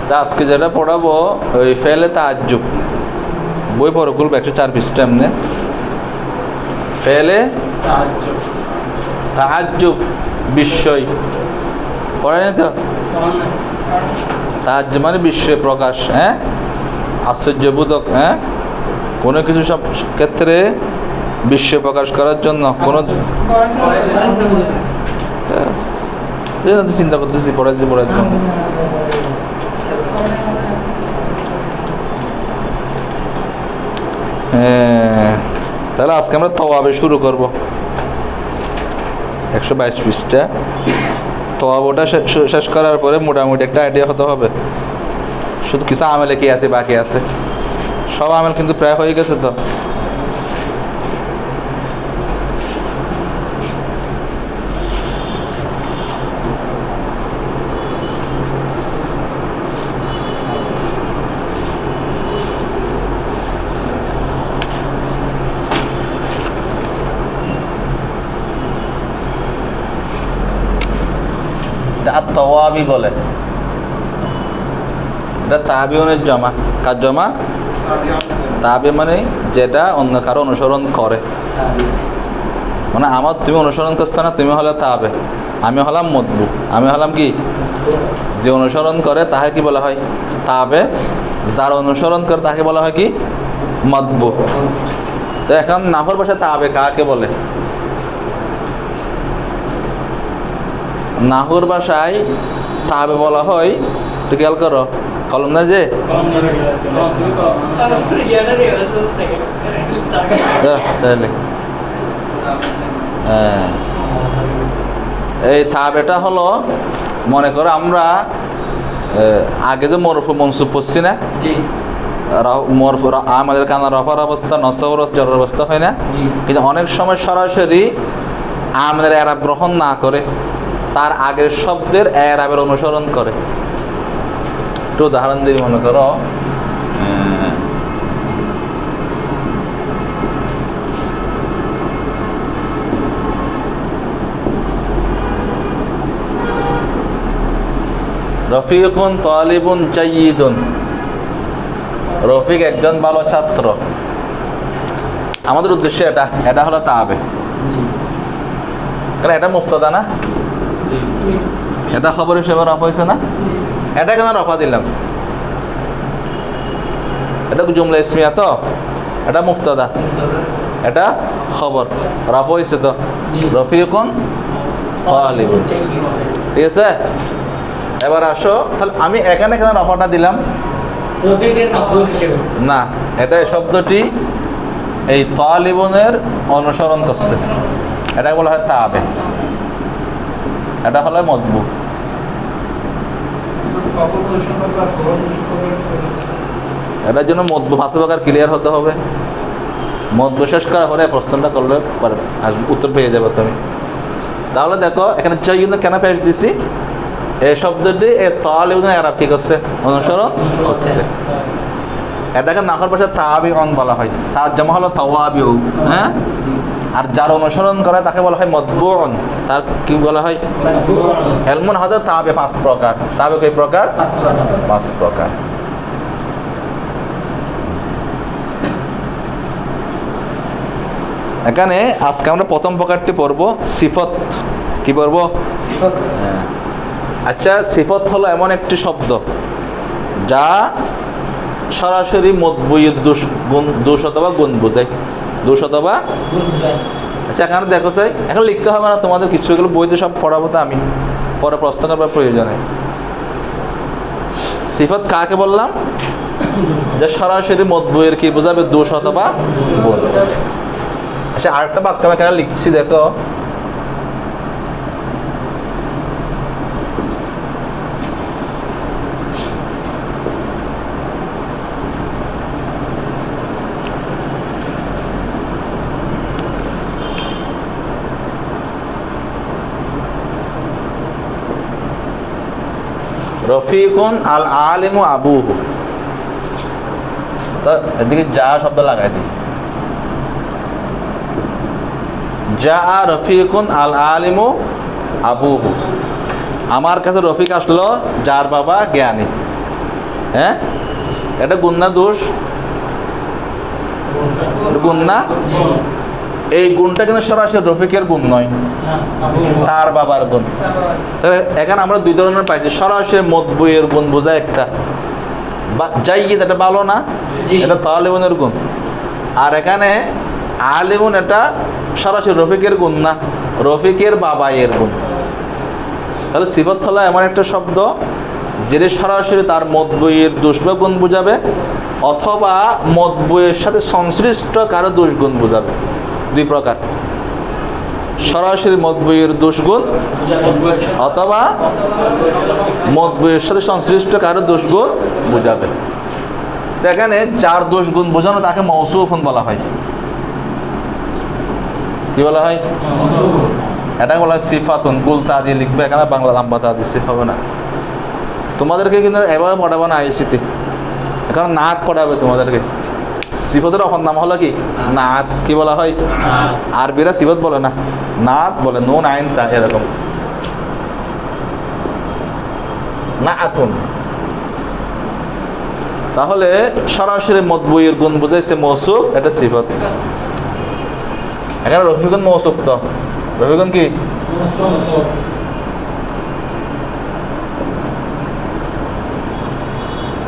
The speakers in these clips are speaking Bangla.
তা আজকে যেটা পড়াবো ওই ফেলে তাজ্জুব, বই পড়ো খুলবে 104 পৃষ্ঠা। এমনি ফেলে তাজ্জুব বিস্ময় পড়ে না তো? তাজ্জুব মানে বিস্ময় প্রকাশ, হ্যাঁ, আশ্চর্যবোধক, হ্যাঁ, কোনো কিছু সব ক্ষেত্রে বিস্ময় প্রকাশ করার জন্য কোনো চিন্তা করতেছি পড়াইছি হ্যাঁ। তাহলে আজকে আমরা তওয়াবে শুরু করব। 122 পৃষ্ঠা তওয়াবটা শেষ করার পরে মোটামুটি একটা আইডিয়া হতে হবে শুধু কিছু আমলে কি আছে বাকি আছে। সব আমল কিন্তু প্রায় হয়ে গেছে। তো তাওয়াবি বলে, এটা তাবিউনের জমা। কার জমা? তাবি মানে যেটা অন্য কারো অনুসরণ করে। মানে আমার তুমি অনুসরণ করছো না, তুমি হলে তাবে, আমি হলাম মতবু। আমি হলাম কি? যে অনুসরণ করে তাকে কি বলা হয়? তাবে। যার অনুসরণ করে তাকে বলা হয় কি? মতবু। তো এখন নাহর ভাষায় তাবে কাকে বলে? নাহুর ভাষায় তাবে বলা হয়, একটু খেয়াল করো, কলম না যে এই তাবেটা হলো, মনে করো আমরা আগে যে মরফু মনসুব পড়ছি না, আমাদের কানা রফার অবস্থা, নসবর জর অবস্থা হয় না, কিন্তু অনেক সময় সরাসরি আমাদের এরাব গ্রহণ না করে তার আগের শব্দের এরাবের অনুসরণ করে। একটু উদাহরণ দিয়ে মনে করো, রফিকুন তালিবুন জাইয়িদুন, রফিক একজন ভালো ছাত্র। আমাদের উদ্দেশ্য এটা হলো তাবে, কারণ এটা মুফতাদা না, এটা খবর হিসেবে রফা হয়েছে না, এটা কেন রফা দিলাম? এটা জুমলা ইসমিয়া, তো এটা মুফতাদা, এটা খবর, রফা হয়েছে তো রফিকুন তালিবুন। ঠিক আছে, এবার আসো, তাহলে আমি এখানে কেন রফাটা দিলাম? না, এটা শব্দটি এই তালিবুনের অনুসরণ করছে, এটা বলা হয় তাবে, এটা হলো মতবু। এটার জন্য মতবু ভাষা প্রকার ক্লিয়ার হতে হবে। মতবু শেষ করার পরে প্রশ্নটা করলে উত্তর পেয়ে যাবে তুমি। তাহলে দেখো এখানে জয়ুন কেন পেশ দিছি? এই শব্দটি এই তালিবুনের এরাব কি করছে? অনুসরণ করছে। এটাকে নাহর ভাষায় তাবিউন বলা হয়। তার জমা হলো তাওয়াবিউ, হ্যাঁ। আর যার অনুসরণ করে তাকে বলা হয় মতবুউন, তার কি বলা হয়? এলমুন হাদা তাবে 5 প্রকার। তাবে কয় প্রকার? 5 প্রকার। এখানে আজকে আমরা প্রথম প্রকারটি পড়ব সিফত। কি পড়ব? সিফত। আচ্ছা, সিফত হলো এমন একটি শব্দ যা সরাসরি মতবুয়ের দোষ অথবা গুণ বোঝায়। দোষ অথবা গুণ বোঝায়। আচ্ছা, এখানে দেখো স্যার, এখন লিখতে হবে না তোমাদের কিছু, এগুলো বইতে সব পড়াবো, তো আমি পরে প্রশ্ন করবার প্রয়োজনে। সিফত কাকে বললাম? যে সরাসরি মতবুয়ের কি বোঝাবে? দোষ অথবা গুণ। আচ্ছা, আরেকটা বাক্য আমি এখানে লিখছি, দেখো। রফিকুন আল আলিমু আবুহু, তো এদিকে যা শব্দ লাগাই দিই, যা রফিকুন আল আলিমু আবুহু, আমার কাছে রফিক আসলো যার বাবা জ্ঞানী। হ্যাঁ, এটা গুণ না দোষ? গুণ না? এই গুণটা কিন্তু সরাসরি রফিকের গুণ নয়, তার বাবার গুণ। তাহলে এখানে আমরা দুই ধরনের পাইছি, সরাসরি মতবুয়ের গুণ বোঝায় একটা, জাইয়িদ এটা ভালো না, এটা তালিবুনের গুণ। আর এখানে আলিমুন এটা সরাসরি রফিকের গুণ না, রফিকের বাবাইয়ের গুণ। তাহলে সিফত হলো এমন একটা শব্দ যেটা সরাসরি তার মতবুয়ের দোষ বা গুণ বোঝাবে, অথবা মতবুয়ের সাথে সংশ্লিষ্ট কারো দোষ গুণ বোঝাবে। দুই প্রকার, সরাসরি মতবুয়ের দোষ গুণ অথবা মতবুয়ের সাথে সংশ্লিষ্ট কারো দোষ গুণ বোঝাবে। এখানে যার দোষ গুণ বোঝানো তাকে মৌসুফুন বলা হয়। কি বলা হয়? এটা বলা হয় সিফাতুন। গুলতা দিয়ে লিখবে, এখানে বাংলা লম্বা তা দিচ্ছে হবে না। তোমাদেরকে কিন্তু এভাবে পড়াবো না আইসিতে, এখন নাক পড়াবে তোমাদেরকে। সিফতের অপর নাম হলো কি? নাত। কি বলা হয়? আরবিরা সিফত বলে না, নাত বলে, নুন আইন তা এরকম, নাআতুন। তাহলে সরাসরি মতবুয়ের গুণ বুঝাইছে মৌসুফ, এটা সিফত। এখানে রফিকুন মৌসুফ, তো রফিকুন কি?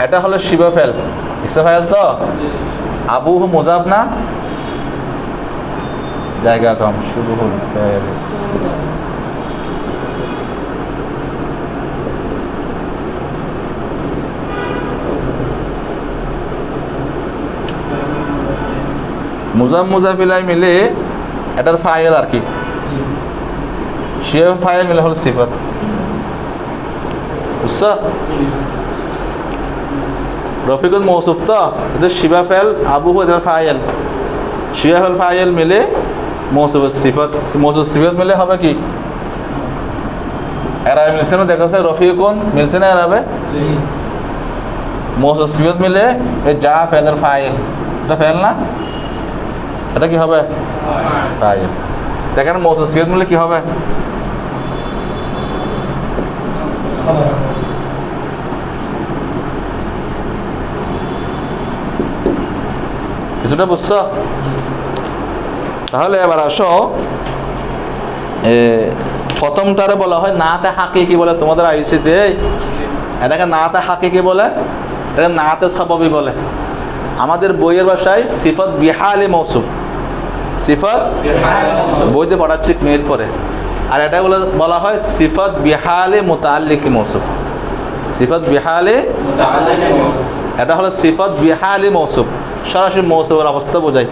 এটা হলো শিবা ফেল, ইসা ফেল। তো আবু মুজাব না, জায়গা কম, শুরু হল মুজাব মুজাফিলাই মিলে এটার ফাইল আর কি, শিবা ফাইল মিলে হল সিফাত। বুঝছো? রফিকুল মৌসুফ, তো এটা শিবা ফেল, আবু এটার ফাইল, শিবা ফেল ফাইল মিলে মৌসুফের সিফাত, মৌসুফ সিফাত মিলে হবে কি? এরাবে মিলছে না? দেখেছে রফিকুন মিলছে না এরাবে? মৌসুফ সিফাত মিলে এই যা ফেলের ফাইল, এটা ফেল না? এটা কি হবে? ফাইল। দেখেন মৌসুফ সিফাত মিলে কি হবে? কিছুটা বুঝছো? তাহলে এবার আসো, প্রথমটারে বলা হয় নাতে হাকিকি বলে তোমাদের আইসিতে। এটাকে নাতে হাকিকি বলে, এটাকে নাতে সাবাবি বলে। আমাদের বইয়ের ভাষায় সিফাত বিহালি মৌসুফ, সিফাত বইতে পড়াচ্ছি মেয়ের পরে। আর এটা বলা হয় সিফাত বিহালি মুতাআল্লিকি মৌসুফ, সিফাত বিহালি। এটা হলো সিফাত বিহালি মৌসুফ, সরাসরি মৌসুফের অবস্থা বোঝায়।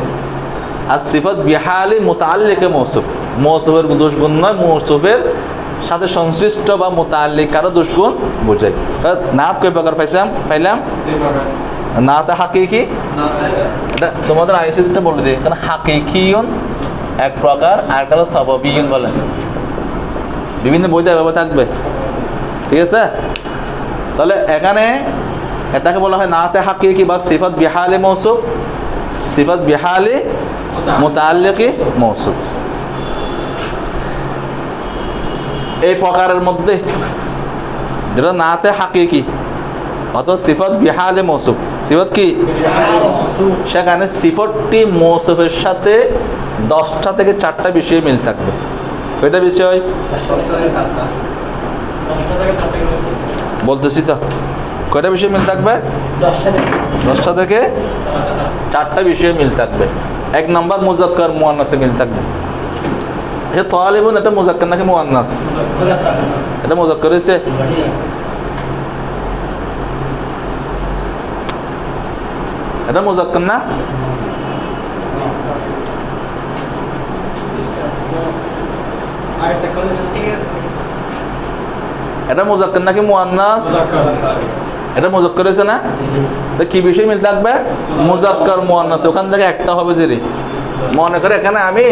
আর সিফাত বিহালি মুতাআল্লিকি মৌসুফ, মৌসুফের দোষ গুণ নয়, মৌসুফের সাথে সংশ্লিষ্ট বা মুতাআল্লিক কারো দোষ গুণ বোঝায়। নাত কয় প্রকার পাইলাম? নাতে হাকিকি, এটা তোমাদের আইসিতে বলে দিই, কারণ হাকিকিউন এক প্রকার, আর একটা হলো সাবাবিউন বলে। বিভিন্ন বইতে এভাবে থাকবে, ঠিক আছে? তাহলে এখানে এটাকে বলা হয় নাতে হাকিকি বা সিফাত বিহালি মৌসুফ, সিফাত বিহালি মুতাআল্লিকি মৌসুফ। এই প্রকারের মধ্যে যেটা নাতে হাকিকি অথবা সিফাত বিহালি মৌসুফ, সিফাত কি? সেখানে সিফতটি মৌসুফের সাথে 10টা থেকে 4টা বিষয়ে মিল থাকবে। কয়টা বিষয় বলতেছি? তো কয়টা বিষয় মিল থাকবে? 10টা থেকে 4টা বিষয়ে মিল থাকবে। 1 নম্বর মুজাক্কার মুআন্নাসে মিল থাকবে। এটা তালিবুন, এটা মুজাক্কার নাকি মুআন্নাস? এটা মুজাক্কার হয়েছে। এটা মুজাক্কার না? এটা মুজাক্কার নাকি মুআন্নাস? এটা মুজাক্কার হয়েছে না? তো কি বিষয় মিল থাকবে? মুজাক্কার মুআন্নাস, ওখান থেকে একটা হবে। যে মনে করো এখানে আমি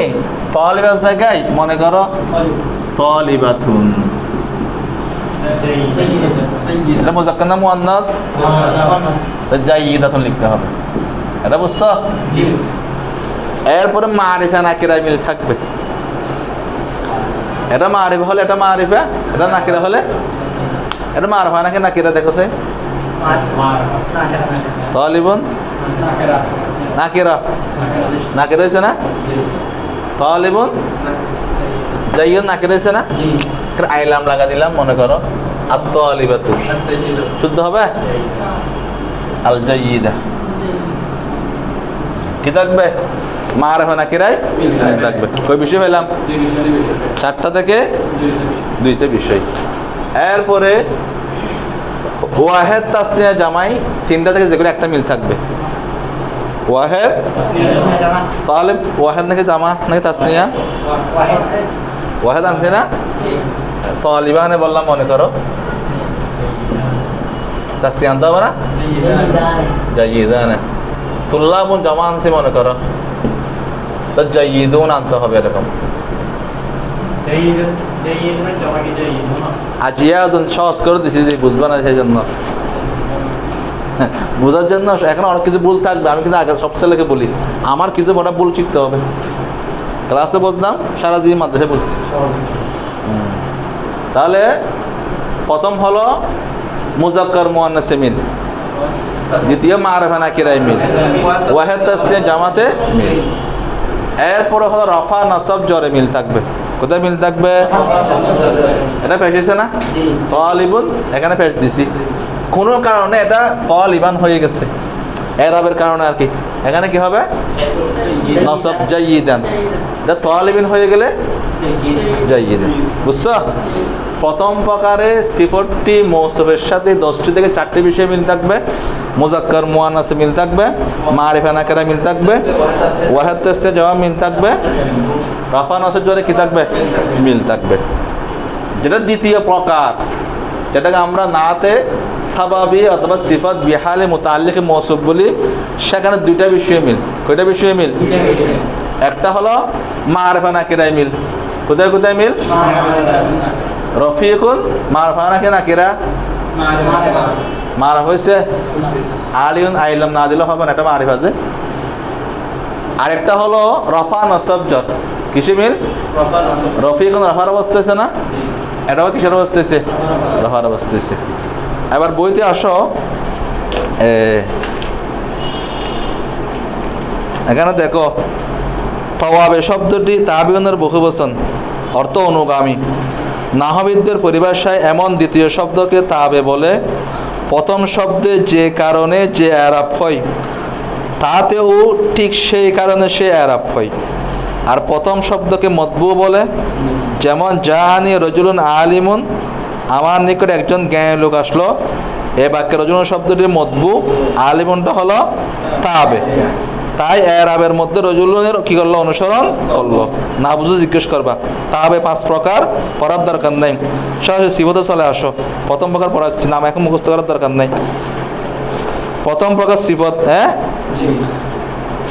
তালিবার জায়গায় মনে করো তালিবাতুন, এটা মুজাক্কার না মুআন্নাস? জাইয়িদাতুন লিখতে হবে। এটা বুঝছো? এরপরে মারিফা নাকিরা মিল থাকবে। এটা মারিফা হলে এটা মারিফা, এটা নাকিরা হলে এটা মারফা নাকি নাকিরা? দেখো সে তালিবুন নাকিরা নাকিরা হয়েছে না? তালিবুন জাইয়ুন নাকিরা হয়েছে না? আইলাম লাগা দিলাম, মনে করো আত-তালিবাতু, শুদ্ধ হবে আল জাইয়িদা। কি থাকবে? মারফা নাকিরায় থাকবে। কয় বিষয় পেলাম? 4টা থেকে 2টা বিষয়। এরপরে ওয়াহেদ তাসনিয়া জামাই 3টা থেকে যেগুলো একটা মিল থাকবে। ওয়াহেদ তাহলে ওয়াহেদ নাকি জামা নাকি তাসনিয়া? ওয়াহেদ আনছে না? তালিবানে বললাম, মনে করো তাসনিয়া আনতে হবে না? জাইয়িদানে। তুল্লাবুন জামা আনছি, মনে করো, তো জাইয়িদুন আনতে হবে এরকম। আজিয়াদুন সহজ করে দিছি যে বুঝবে না, সেই জন্য বোঝার জন্য। এখন অনেক কিছু ভুল থাকবে, আমি কিন্তু আগে সব ছেলেকে বলি আমার কিছু বড় ভুল শিখতে হবে। ক্লাসে বলতাম, সারা জীবন মাদ্রাসায় বলছি। তাহলে প্রথম হলো মুজাক্কার মুআন্নাসে মিল, দ্বিতীয় মারফা নাকিরায় মিল, ওয়াহেদ তাসনিয়া জামাতে মিল। এরপরে হলো রফা নাসব জরে মিল থাকবে। কোথায় মিল থাকবে? এটা পেশ হয়েছে না? তালিবুন, এখানে পেশ দিছি। কোনো কারণে এটা তালিবান হয়ে গেছে, এরাবের কারণে আর কি। এখানে কি হবে? নাসব জাইয়িদান। এটা তালিবিন হয়ে গেলে জাইয়িদান। বুঝছো? প্রথম প্রকারে সিফতটি মৌসুফের সাথে 10টি থেকে 4টি বিষয়ে মিল থাকবে। মুজাক্কার মুআন্নাসে মিল থাকবে, মারিফা নাকিরা মিল থাকবে, ওয়াহেদ তাসনিয়া জামা মিল থাকবে, রফা নাসব জরে কি থাকবে? মিল থাকবে। যেটা দ্বিতীয় প্রকার, যেটাকে আমরা নাতে সাবাবি অথবা সিফাত বিহালে মুতাআল্লিক মৌসুফ বলি, সেখানে 2টা বিষয়ে মিল। কয়টা বিষয়ে মিল? একটা হলো মারিফা নাকিরায় মিল। কোথায় কোথায় মিল? রফিকুন মারফা নাকি নাকিরা? মারফা হয়েছে। আলিউন আইলাম না দিলে হবে না, এটা মারিফা যে। আরেকটা হলো রফা নসব জর। কিসে মিল? রফিকুন রফার অবস্থা হয়েছে না? এটাও কিসের অবস্থা হয়েছে? রফার অবস্থা হয়েছে। এবার বইতে আসো, এখানে দেখো তাওয়াবে শব্দটি তাবিউনের বহুবচন, অর্থ অনুগামী। নাহবিদদের পরিভাষায় এমন দ্বিতীয় শব্দকে তাবে বলে প্রথম শব্দে যে কারণে যে এরাব হয় তাতেও ঠিক সেই কারণে সে এরাব হয়। আর প্রথম শব্দকে মতবু বলে, যেমন জাহানি রজুলুন আলিমুন, আমার নিকট একজন জ্ঞানী লোক আসলো। এ বাক্যে রজুলুন শব্দটির মতবু, আলিমুনটা হলো তাবে। তাই এরাবের মধ্যে রজুলুনের কি করলো? অনুসরণ করলো। না বুঝে জিজ্ঞেস করবা। তাবে 5 প্রকার, পড়ার দরকার নেই। সরাসরি সিফতে চলে আসো। প্রথম প্রকার পড়াচ্ছি, নাম এখন মুখস্থ করার দরকার নেই। প্রথম প্রকার সিফত,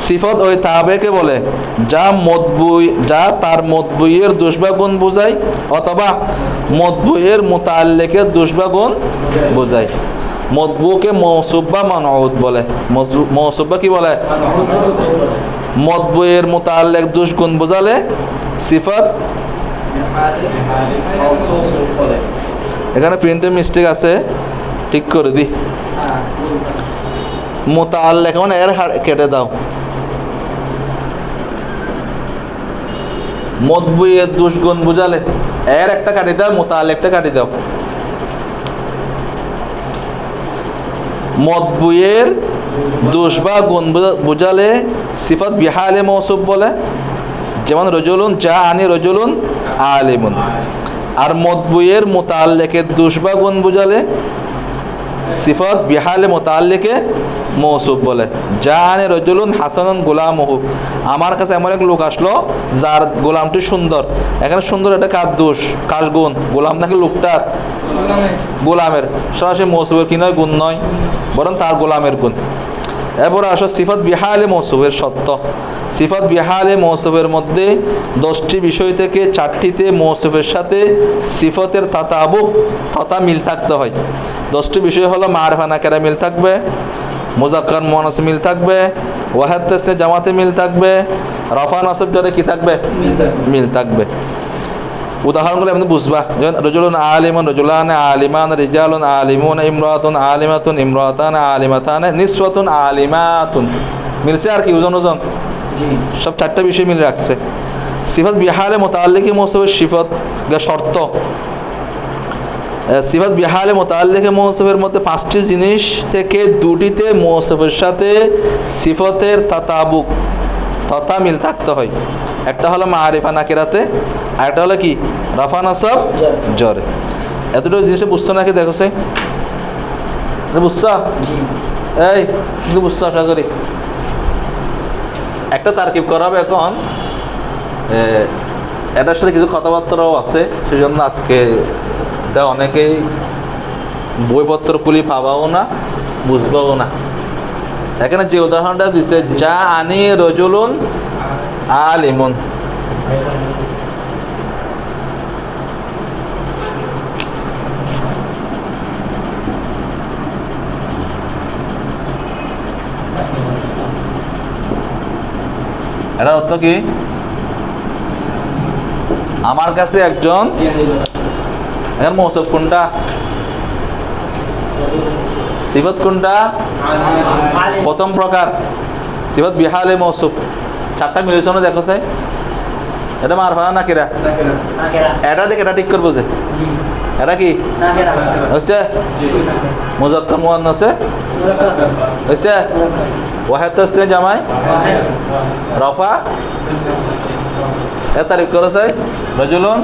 সিফত ওই তাবেকে বলে যা তার মতবুইয়ের দোষ বা গুণ বোঝায়, অথবা মতবুইয়ের মুতাআল্লিকের দোষ বা গুণ বোঝায়। মতবুকে মৌসুফ বা মানউত বলে। মৌসুফ বা কি বলে? মতবুয়ের মুতাআল্লিক দোষ গুণ বোঝালে সিফাত। এখানে প্রিন্টে মিস্টেক আছে, ঠিক করে দি। মুতাআল্লিক মানে এর কেটে দাও। মতবুয়ের দোষ গুণ বোঝালে এর একটা কাটি দাও, মুতাআল্লিকটা কাটি দাও। মতবুয়ের দোষ বা গুণ বোঝালে সিফাত বিহালে মৌসুফ বলে, যেমন রজুলুন জাআনি রজুলুন আলিমুন। আর মতবুয়ের মুতাআল্লিকের দোষ বা গুণ বোঝালে সিফাত বিহালে মুতাআল্লিকে মৌসুফ বলে। জাআনি রজুলুন হাসানুন গোলামহু, আমার কাছে এমন এক লোক আসলো যার গোলামটি সুন্দর। এখানে সুন্দর এটা কার দোষ, কার গুণ? গোলাম নাকি লোকটার? গোলামের। সরাসরি মৌসুফের কি নয়, গুণ নয়, বরং তার গোলামের গুণ। এরপরে আসো সিফাত বিহালে মৌসুফের সত্য। সিফাত বিহালে মৌসুফের মধ্যে 10টি বিষয় থেকে 4টিতে মৌসুফের সাথে সিফতের তাতাবুক তথা মিল থাকতে হয়। 10টি বিষয় হলো মারফা নাকিরা মিল থাকবে, মুজাক্কার মুআন্নাসে মিল থাকবে, ওয়াহেদ তাসনিয়া জামাতে মিল থাকবে, রফা নাসব জরে কি থাকবে? মিল থাকবে। উদাহরণগুলো আপনি বুঝবা, যেমন রজুলুন আলিমুন, রজুলান আলিমান, রিজালুন আলিমুন, ইমরাতুন আলিমাতুন, ইমরাতান আলিমাতান, নিসওয়াতুন আলিমাতুন। মিলছে আর কি ওজন ওজন সব চারটা বিষয় মিলে রাখছে। সিফাত বিহালে মুতাআল্লিকি মৌসুফের সিফত শর্ত, সিফাত বিহালে মুতাআল্লিকি মৌসুফের মধ্যে 5টি জিনিস থেকে 2টিতে মৌসুফের সাথে সিফতের তাতাবুক তথা মিল থাকতে হয়। একটা হলো মারিফা নাকিরাতে, আর একটা হলো কি রাফা নাসব জরে। এতটুকু জিনিস বুঝছো নাকি? দেখো সে বুঝছ? এই কিন্তু বুঝছো আশা করি। একটা তারকিব করা হবে এখন, এটার সাথে কিছু কথাবার্তাও আছে, সেই জন্য আজকে এটা অনেকেই বইপত্র খুলি পাবাও না, বুঝবাও না। এখানে যে উদাহরণটা দিছে, যা আনি রজুলুন আলিমুন, এটার অর্থ কি? আমার কাছে একজন, এর মৌসুফ কোনটা, সিফত কোনটা? প্রথম প্রকার সিফত বিহালে মৌসুফ, 4টা মিলেছে না? দেখো সাই এটা মারফা না কিরা, এটা দেখে এটা ঠিক করবো যে এটা কি হয়েছে মুজাক্কার মুআন্নাস হয়েছে, ওয়াহিদ হচ্ছে জামাই রফা, এ তারিফ করো সাই রজুলুন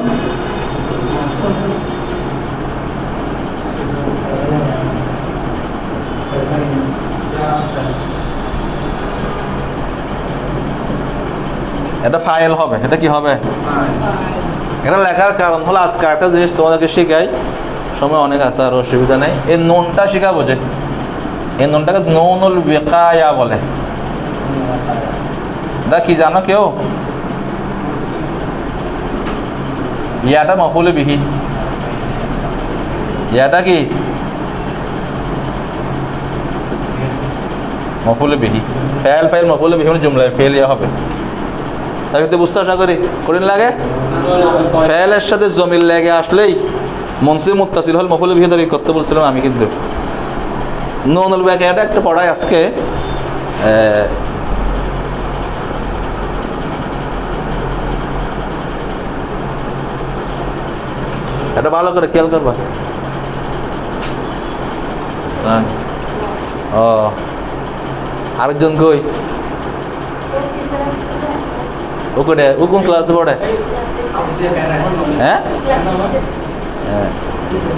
এটা ফাইল হবে। এটা কি হবে? এটা লেখার কারণ হলো আজকে একটা জিনিস তোমাদেরকে শেখাই, সময় অনেক আছে আর অসুবিধা নেই। এই নুনটা শেখাবো, যে এই নুনটাকে নুনুল বিকায়া বলে। এটা কি জানো কেউ? ইয়াটা মফউলে বিহি, ইয়াটা কি মফউলে বিহি, ফাইল ফাইল মফউলে বিহি মানে জুমলায় ফেল ইয়া হবে। তাই কিন্তু বুঝতে আশা করি করিন লাগে ফেলের সাথে জমির লেগে আসলেই মনসিব মুত্তাসিল হল মফউলে বিহি তৈরি করতে বলছিলাম আমি। কিন্তু নুনুল বিকায়াটা একটা পড়াই আজকে, এটা ভালো করে খেয়াল করবা। ও আরেকজন কই? ও কোনে? ও কোন ক্লাসে পড়ে? হ্যাঁ,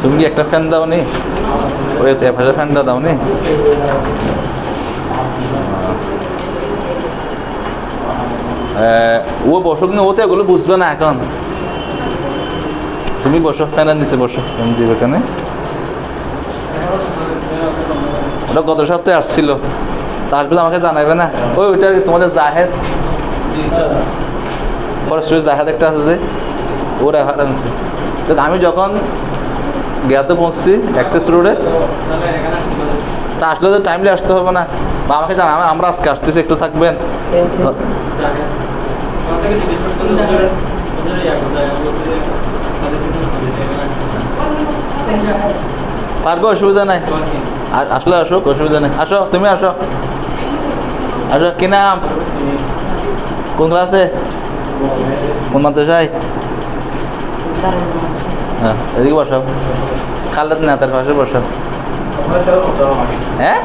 তুমি কি একটা ফ্যান দাও নি? ওই ফ্যানটা দাও নি? ও বসুক না, ওতে এগুলো বুঝবে না এখন। তুমি বসো, ফ্যানের নিচে বসো, ফ্যান দিবে এখানে। ওটা গত সপ্তাহে আসছিল, তারপরে আমাকে জানাবে না? ওইটা তোমাদের জাহেদ, পরস্পর জাহেদ একটা আছে যে, ও রেফারেন্স। আমি যখন গিয়াতে পৌঁছছি অ্যাক্সেস রোডে, তা আসলে তো টাইমলি আসতে হবে না, বা আমাকে জানা আমরা আজকে আসতেছি একটু থাকবেন। পারবে, অসুবিধা নাই, আসলে আসো, অসুবিধা নেই। আসো, তুমি আসো, আসো। কি নাম? কোন ক্লাসে? কোন মাদ্রাসায়? হ্যাঁ, এদিকে বসাও, খালেদ না তার পাশে বসাও। হ্যাঁ,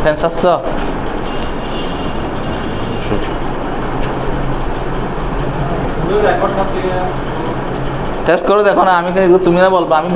ফ্যান 700 টেস্ট করো, দেখো না। আমি তুমি না বলবো, আমি